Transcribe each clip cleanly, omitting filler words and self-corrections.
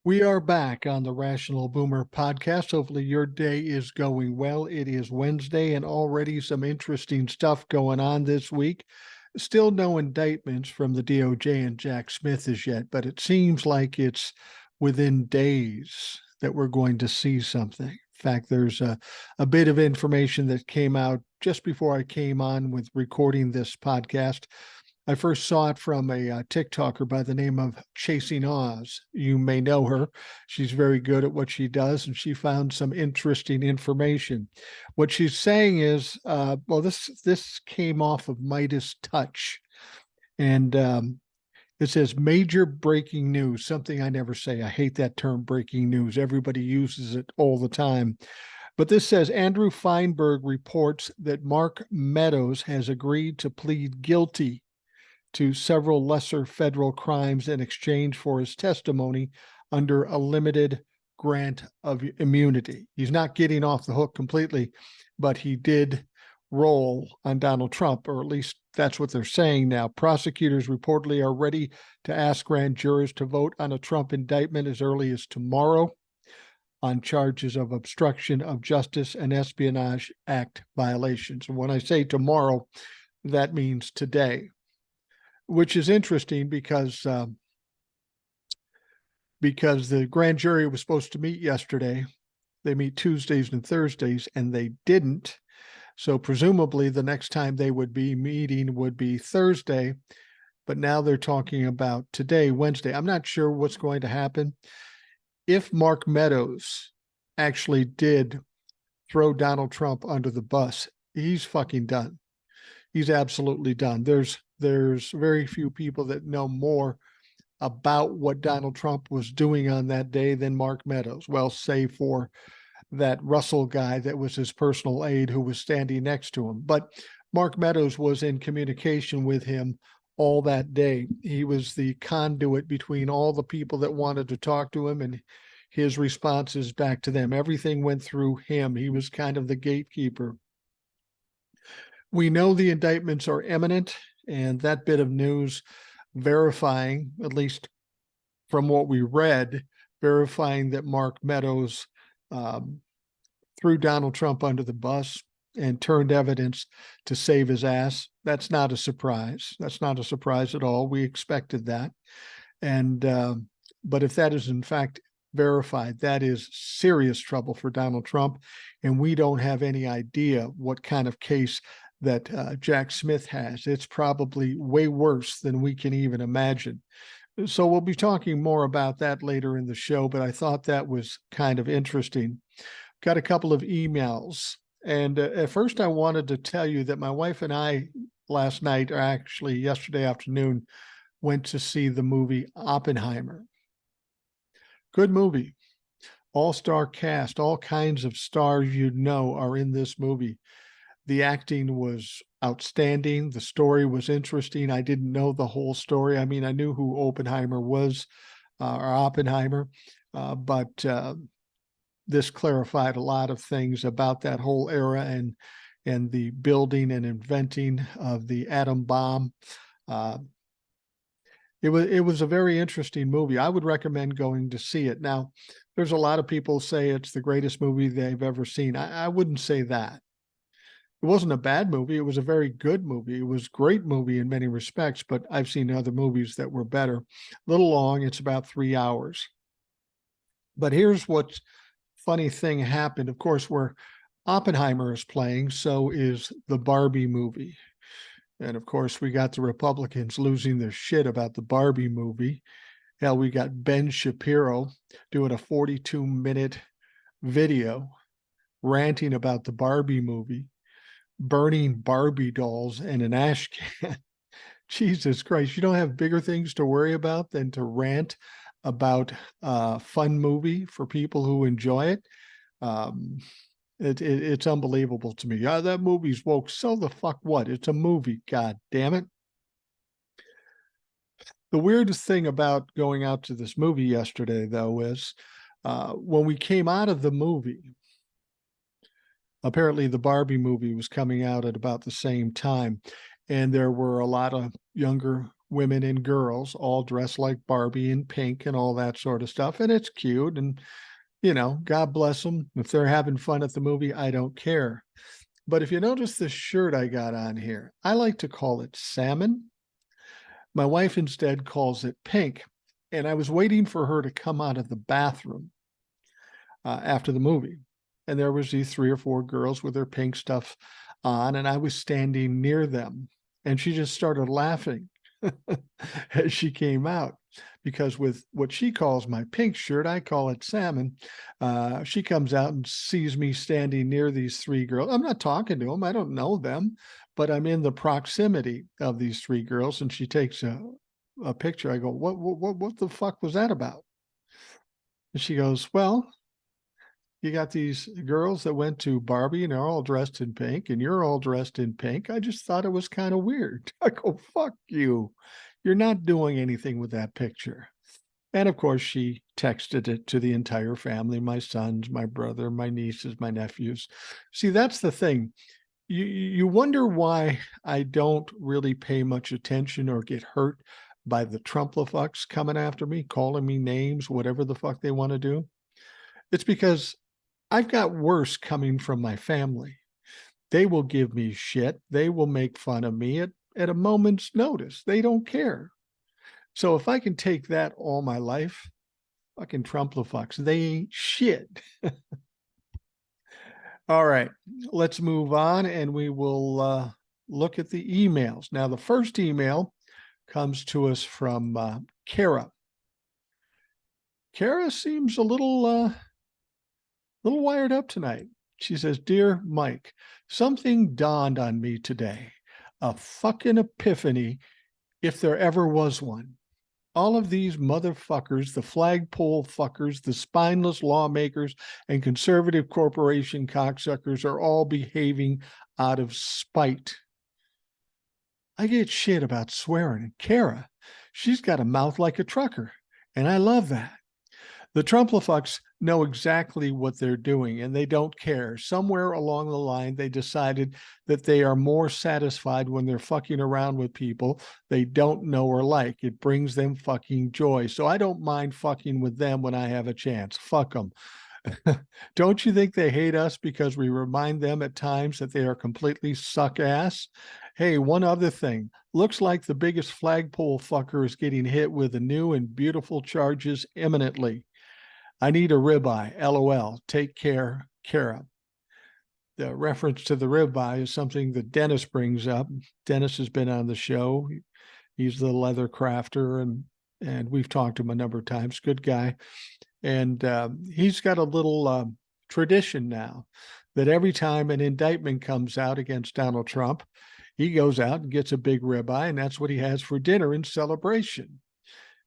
We are back on the Rational Boomer podcast. Hopefully, your day is going well. It is Wednesday and already some interesting stuff going on this week. Still no indictments from the DOJ and Jack Smith as yet, but it seems like it's within days that we're going to see something. In fact, there's a bit of information that came out just before I came on with recording this podcast. I first saw it from a TikToker by the name of Chasing Oz. You may know her. She's very good at what she does, and she found some interesting information. What she's saying is, this came off of Midas Touch, and it says major breaking news, something I never say. I hate that term, breaking news. Everybody uses it all the time. But this says Andrew Feinberg reports that Mark Meadows has agreed to plead guilty to several lesser federal crimes in exchange for his testimony under a limited grant of immunity. He's not getting off the hook completely, but he did roll on Donald Trump, or at least that's what they're saying now. Prosecutors reportedly are ready to ask grand jurors to vote on a Trump indictment as early as tomorrow on charges of obstruction of justice and Espionage Act violations. And when I say tomorrow, that means today, which is interesting because the grand jury was supposed to meet yesterday. They meet Tuesdays and Thursdays, and they didn't. So presumably the next time they would be meeting would be Thursday, but now they're talking about today, Wednesday. I'm not sure what's going to happen. If Mark Meadows actually did throw Donald Trump under the bus, he's fucking done. He's absolutely done. There's very few people that know more about what Donald Trump was doing on that day than Mark Meadows. Well, save for that Russell guy that was his personal aide who was standing next to him. But Mark Meadows was in communication with him all that day. He was the conduit between all the people that wanted to talk to him and his responses back to them. Everything went through him. He was kind of the gatekeeper. We know the indictments are imminent, and that bit of news verifying, at least from what we read, verifying that Mark Meadows threw Donald Trump under the bus and turned evidence to save his ass. That's not a surprise. That's not a surprise at all. We expected that. And but if that is in fact verified, that is serious trouble for Donald Trump. And we don't have any idea what kind of case that Jack Smith has. It's probably way worse than we can even imagine. So we'll be talking more about that later in the show, but I thought that was kind of interesting. Got a couple of emails. And at first I wanted to tell you that my wife and I last night, or actually yesterday afternoon, went to see the movie Oppenheimer. Good movie. All-star cast, all kinds of stars you know are in this movie. The acting was outstanding. The story was interesting. I didn't know the whole story. I mean, I knew who Oppenheimer was, but this clarified a lot of things about that whole era and the building and inventing of the atom bomb. It was a very interesting movie. I would recommend going to see it. Now, there's a lot of people say it's the greatest movie they've ever seen. I wouldn't say that. It wasn't a bad movie. It was a very good movie. It was a great movie in many respects, but I've seen other movies that were better. A little long. It's about 3 hours. But here's what's funny thing happened. Of course, where Oppenheimer is playing, so is the Barbie movie. And of course, we got the Republicans losing their shit about the Barbie movie. Hell, we got Ben Shapiro doing a 42-minute video ranting about the Barbie movie, burning Barbie dolls in an ash can. Jesus Christ, you don't have bigger things to worry about than to rant about a fun movie for people who enjoy it. It's unbelievable to me. That movie's woke. So the fuck what? It's a movie, god damn it. The weirdest thing about going out to this movie yesterday, though, is when we came out of the movie, apparently the Barbie movie was coming out at about the same time, and there were a lot of younger women and girls all dressed like Barbie in pink and all that sort of stuff. And it's cute. And, you know, God bless them. If they're having fun at the movie, I don't care. But if you notice this shirt I got on here, I like to call it salmon. My wife instead calls it pink. And I was waiting for her to come out of the bathroom after the movie. And there was these 3 or 4 girls with their pink stuff on, and I was standing near them. And she just started laughing as she came out, because with what she calls my pink shirt, I call it salmon. She comes out and sees me standing near these 3 girls. I'm not talking to them. I don't know them, but I'm in the proximity of these 3 girls. And she takes a picture. I go, what the fuck was that about? And she goes, well, you got these girls that went to Barbie and they're all dressed in pink and you're all dressed in pink. I just thought it was kind of weird. I go, fuck you. You're not doing anything with that picture. And of course, she texted it to the entire family, my sons, my brother, my nieces, my nephews. See, that's the thing. You wonder why I don't really pay much attention or get hurt by the Trumplafucks coming after me, calling me names, whatever the fuck they want to do. It's because I've got worse coming from my family. They will give me shit. They will make fun of me at a moment's notice. They don't care. So if I can take that all my life, fucking Trumplafucks, they ain't shit. All right, let's move on and we will look at the emails. Now, the first email comes to us from Kara. Kara seems a little wired up tonight. She says, "Dear Mike, something dawned on me today. A fucking epiphany, if there ever was one. All of these motherfuckers, the flagpole fuckers, the spineless lawmakers, and conservative corporation cocksuckers are all behaving out of spite. I get shit about swearing, and Kara, she's got a mouth like a trucker, and I love that. The Trumplafucks know exactly what they're doing, and they don't care. Somewhere along the line, they decided that they are more satisfied when they're fucking around with people they don't know or like. It brings them fucking joy. So I don't mind fucking with them when I have a chance. Fuck them. Don't you think they hate us because we remind them at times that they are completely suck ass? Hey, one other thing. Looks like the biggest flagpole fucker is getting hit with the new and beautiful charges imminently. I need a ribeye. LOL. Take care, Kara." The reference to the ribeye is something that Dennis brings up. Dennis has been on the show. He's the leather crafter, and we've talked to him a number of times. Good guy. And he's got a little tradition now that every time an indictment comes out against Donald Trump, he goes out and gets a big ribeye, and that's what he has for dinner in celebration.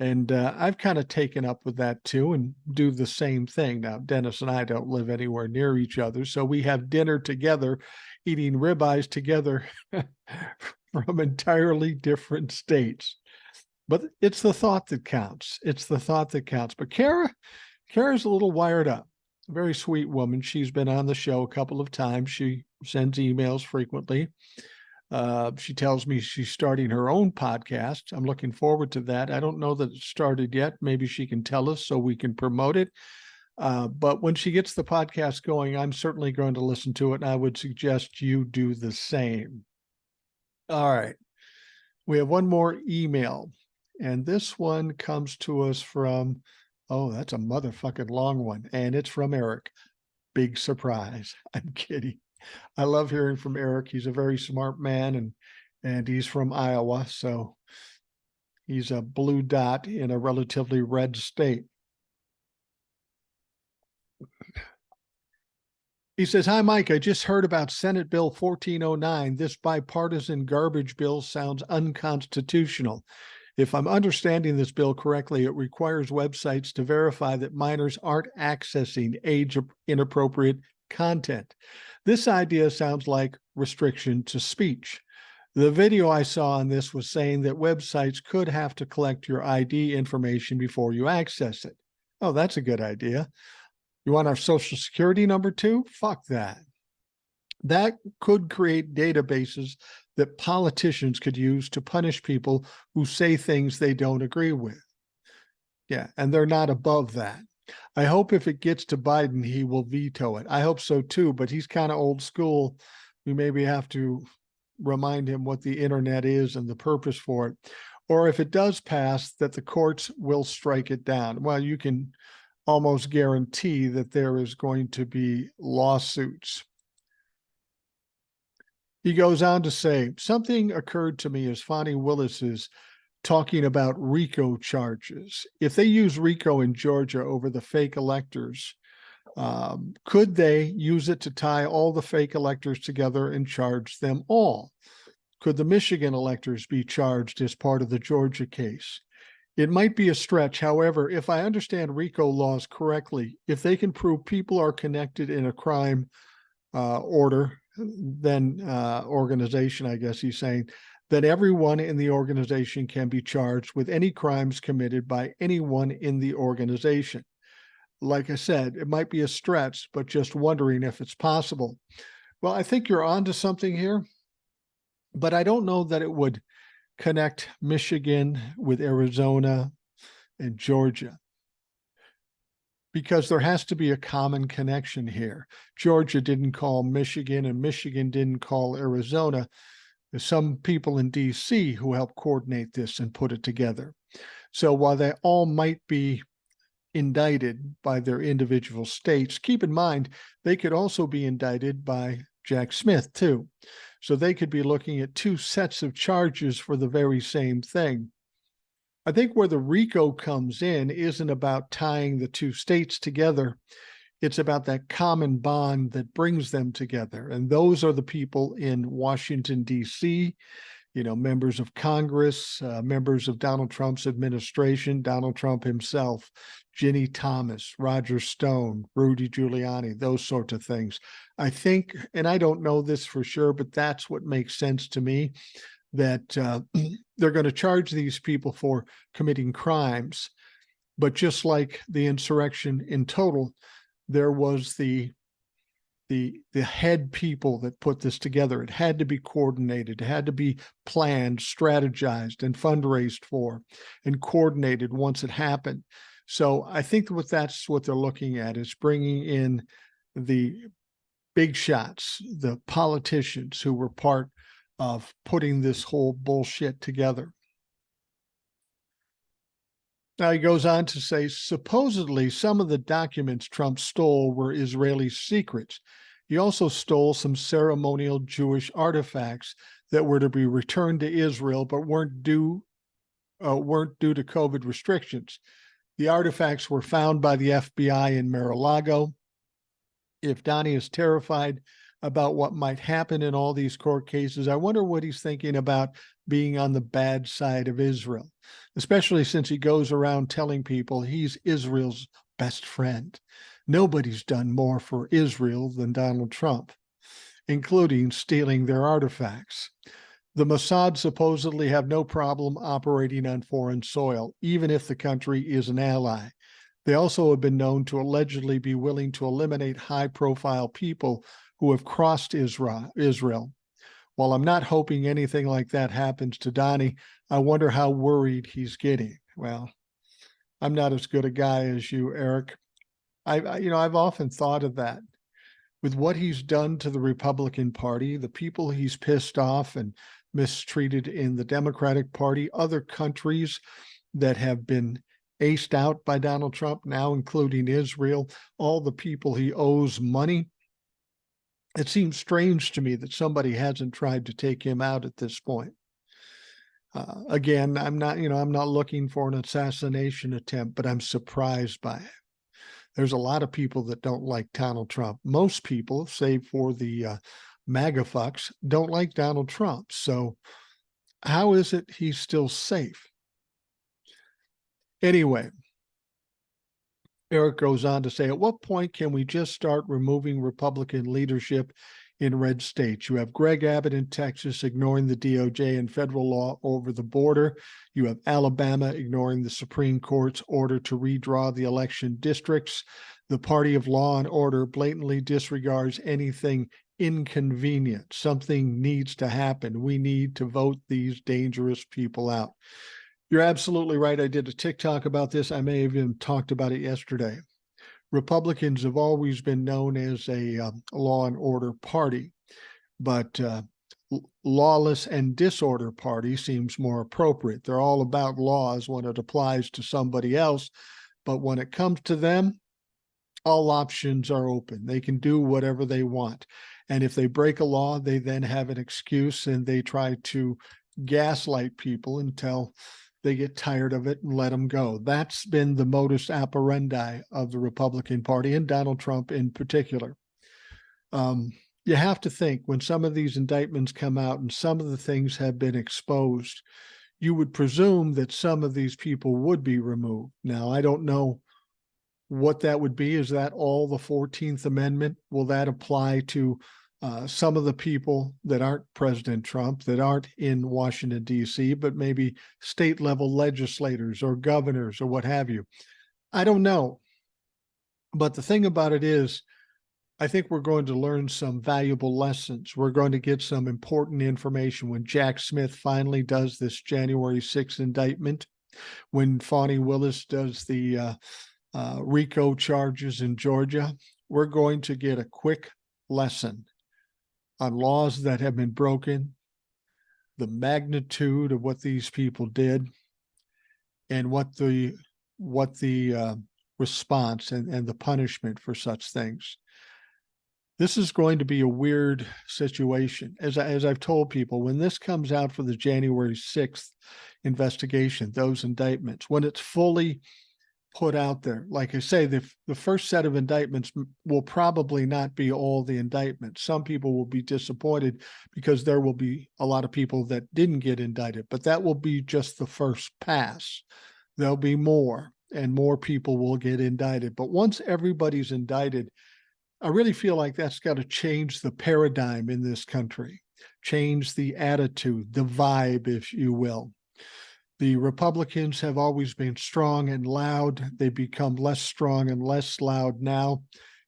And I've kind of taken up with that too and do the same thing. Now, Dennis and I don't live anywhere near each other, so we have dinner together, eating ribeyes together from entirely different states. But it's the thought that counts. It's the thought that counts. But Kara's a little wired up. A very sweet woman. She's been on the show a couple of times. She sends emails frequently. She tells me she's starting her own podcast. I'm looking forward to that. I don't know that it started yet. Maybe she can tell us so we can promote it. But when she gets the podcast going, I'm certainly going to listen to it, and I would suggest you do the same. All right. We have one more email, and this one comes to us from, oh, that's a motherfucking long one, and it's from Eric. Big surprise. I'm kidding. I love hearing from Eric. He's a very smart man, and he's from Iowa, so he's a blue dot in a relatively red state. He says, "Hi, Mike. I just heard about Senate Bill 1409. This bipartisan garbage bill sounds unconstitutional. If I'm understanding this bill correctly, it requires websites to verify that minors aren't accessing age-inappropriate content. This idea sounds like restriction to speech. The video I saw on this was saying that websites could have to collect your ID information before you access it. Oh, that's a good idea. You want our social security number too? Fuck that. That could create databases that politicians could use to punish people who say things they don't agree with. Yeah, and they're not above that. I hope if it gets to Biden, he will veto it. I hope so too, but he's kind of old school. We maybe have to remind him what the internet is and the purpose for it. Or if it does pass, that the courts will strike it down. Well, you can almost guarantee that there is going to be lawsuits. He goes on to say, something occurred to me as Fonnie Willis is talking about RICO charges. If they use RICO in Georgia over the fake electors, could they use it to tie all the fake electors together and charge them all? Could the Michigan electors be charged as part of the Georgia case? It might be a stretch. However, if I understand RICO laws correctly, if they can prove people are connected in a crime organization, I guess he's saying, that everyone in the organization can be charged with any crimes committed by anyone in the organization. Like I said, it might be a stretch, but just wondering if it's possible. Well, I think you're onto something here, but I don't know that it would connect Michigan with Arizona and Georgia, because there has to be a common connection here. Georgia didn't call Michigan and Michigan didn't call Arizona. There's some people in DC who helped coordinate this and put it together. So while they all might be indicted by their individual states, keep in mind, they could also be indicted by Jack Smith too. So they could be looking at two sets of charges for the very same thing. I think where the RICO comes in isn't about tying the two states together. It's about that common bond that brings them together. And those are the people in Washington, D.C., members of Congress, members of Donald Trump's administration, Donald Trump himself, Ginny Thomas, Roger Stone, Rudy Giuliani, those sorts of things. I think, and I don't know this for sure, but that's what makes sense to me, that they're going to charge these people for committing crimes. But just like the insurrection in total, there was the head people that put this together. It had to be coordinated. It had to be planned, strategized, and fundraised for, and coordinated once it happened. So I think that's what they're looking at, is bringing in the big shots, the politicians who were part of putting this whole bullshit together. Now he goes on to say, supposedly some of the documents Trump stole were Israeli secrets. He also stole some ceremonial Jewish artifacts that were to be returned to Israel, but weren't due to COVID restrictions. The artifacts were found by the FBI in Mar-a-Lago. If Donnie is terrified about what might happen in all these court cases, I wonder what he's thinking about being on the bad side of Israel, especially since he goes around telling people he's Israel's best friend. Nobody's done more for Israel than Donald Trump, including stealing their artifacts. The Mossad supposedly have no problem operating on foreign soil, even if the country is an ally. They also have been known to allegedly be willing to eliminate high-profile people who have crossed Israel. While I'm not hoping anything like that happens to Donnie, I wonder how worried he's getting. Well, I'm not as good a guy as you, Eric. I've often thought of that. With what he's done to the Republican Party, the people he's pissed off and mistreated in the Democratic Party, other countries that have been aced out by Donald Trump, now including Israel, all the people he owes money. It seems strange to me that somebody hasn't tried to take him out at this point. Again, I'm not looking for an assassination attempt, but I'm surprised by it. There's a lot of people that don't like Donald Trump. Most people, save for the MAGA fucks, don't like Donald Trump. So how is it he's still safe? Anyway, Eric goes on to say, at what point can we just start removing Republican leadership in red states? You have Greg Abbott in Texas ignoring the DOJ and federal law over the border. You have Alabama ignoring the Supreme Court's order to redraw the election districts. The party of law and order blatantly disregards anything inconvenient. Something needs to happen. We need to vote these dangerous people out. You're absolutely right. I did a TikTok about this. I may have even talked about it yesterday. Republicans have always been known as a law and order party, but lawless and disorder party seems more appropriate. They're all about laws when it applies to somebody else, but when it comes to them, all options are open. They can do whatever they want. And if they break a law, they then have an excuse and they try to gaslight people until they get tired of it and let them go. That's been the modus operandi of the Republican Party and Donald Trump in particular. You have to think when some of these indictments come out and some of the things have been exposed, you would presume that some of these people would be removed. Now, I don't know what that would be. Is that all the 14th Amendment? Will that apply to some of the people that aren't President Trump, that aren't in Washington, D.C., but maybe state level legislators or governors or what have you? I don't know. But the thing about it is, I think we're going to learn some valuable lessons. We're going to get some important information when Jack Smith finally does this January 6th indictment, when Fani Willis does the RICO charges in Georgia. We're going to get a quick lesson on laws that have been broken, the magnitude of what these people did, and what the response and the punishment for such things. This is going to be a weird situation. As I've told people, when this comes out for the January 6th investigation, those indictments, when it's fully put out there, like I say, the first set of indictments will probably not be all the indictments. Some people will be disappointed because there will be a lot of people that didn't get indicted, but that will be just the first pass. There'll be more and more people will get indicted. But once everybody's indicted, I really feel like that's got to change the paradigm in this country, change the attitude, the vibe, if you will. The Republicans have always been strong and loud. They become less strong and less loud now.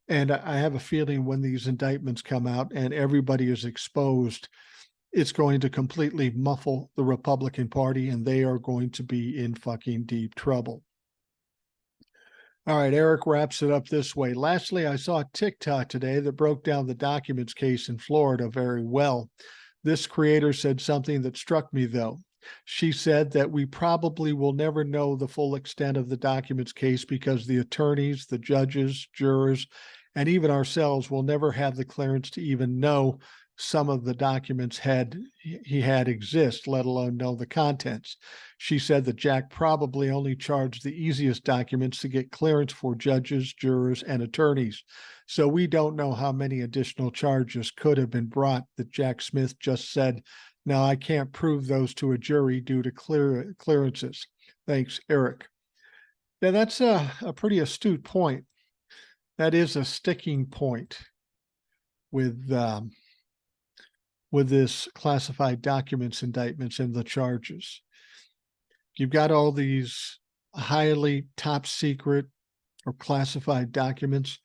And I have a feeling when these indictments come out and everybody is exposed, it's going to completely muffle the Republican Party and they are going to be in fucking deep trouble. All right, Eric wraps it up this way. Lastly, I saw a TikTok today that broke down the documents case in Florida very well. This creator said something that struck me, though. She said that we probably will never know the full extent of the documents case because the attorneys, the judges, jurors, and even ourselves will never have the clearance to even know some of the documents he had exist, let alone know the contents. She said that Jack probably only charged the easiest documents to get clearance for judges, jurors, and attorneys. So we don't know how many additional charges could have been brought that Jack Smith just said, "Now I can't prove those to a jury due to clearances." Thanks, Eric. Yeah, that's a pretty astute point. That is a sticking point with this classified documents indictments and the charges. You've got all these highly top secret or classified documents,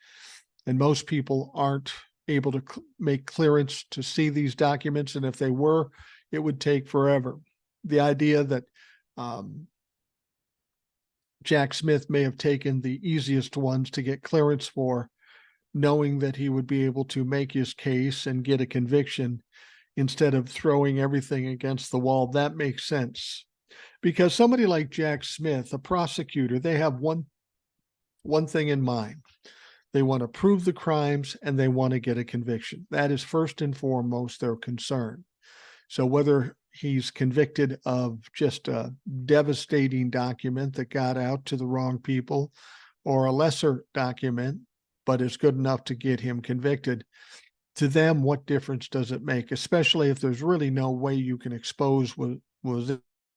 and most people aren't able to make clearance to see these documents. And if they were, it would take forever. The idea that Jack Smith may have taken the easiest ones to get clearance for, knowing that he would be able to make his case and get a conviction instead of throwing everything against the wall, that makes sense. Because somebody like Jack Smith, a prosecutor, they have one thing in mind. They want to prove the crimes and they want to get a conviction. That is first and foremost their concern. So whether he's convicted of just a devastating document that got out to the wrong people or a lesser document, but is good enough to get him convicted, to them, what difference does it make, especially if there's really no way you can expose what was